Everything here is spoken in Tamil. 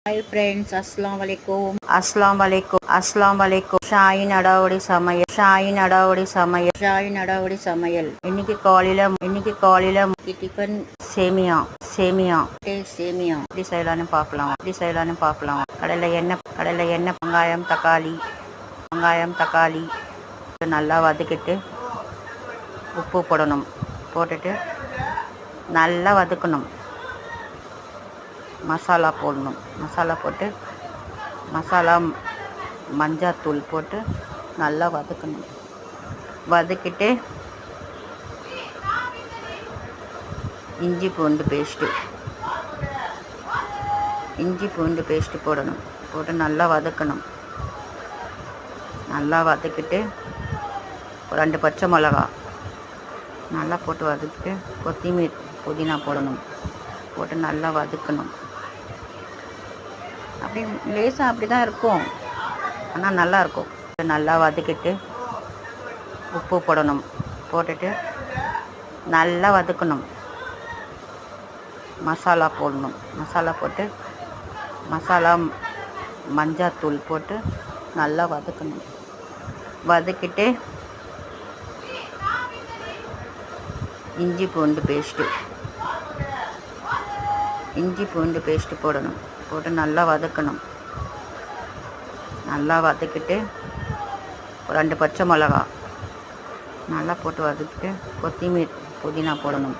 हाय फ्रेंड्स, अस्सलाम वालेकुम। अस्सलाम वालेकुम। अस्सलाम वालेकुम। ஷாயின் அடாவடி சமையல். இன்னைக்கு காலையில டிஃபன் சேமியா. எப்படி செய்யலான்னு பார்க்கலாம். கடையில் எண்ணெய், வெங்காயம் தக்காளி நல்லா வதக்கிட்டு உப்பு போடணும். போட்டுட்டு நல்லா வதக்கணும். மசாலா போடணும். மசாலா போட்டு மஞ்சத்தூள் போட்டு நல்லா வதக்கிட்டு இஞ்சி பூண்டு பேஸ்ட்டு போடணும். போட்டு நல்லா வதக்கணும். நல்லா வதக்கிட்டு 2 பச்சை மிளகா நல்லா போட்டு வதக்கிட்டு கொத்தமல்லி புதினா போடணும். போட்டு நல்லா வதக்கணும். அப்படி லேசாக அப்படி தான் இருக்கும், ஆனால் நல்லாயிருக்கும். நல்லா வதக்கிட்டு உப்பு போடணும். போட்டுட்டு நல்லா வதக்கணும். மசாலா போடணும். மசாலா போட்டு மஞ்சத்தூள் போட்டு நல்லா வதக்கணும். வதக்கிட்டு இஞ்சி பூண்டு பேஸ்ட்டு போடணும். போட்டு நல்லா வதக்கணும். நல்லா வதக்கிட்டு 2 பச்சை மிளகா நல்லா போட்டு வதக்கிட்டு கொத்தமல்லி புதினா போடணும்.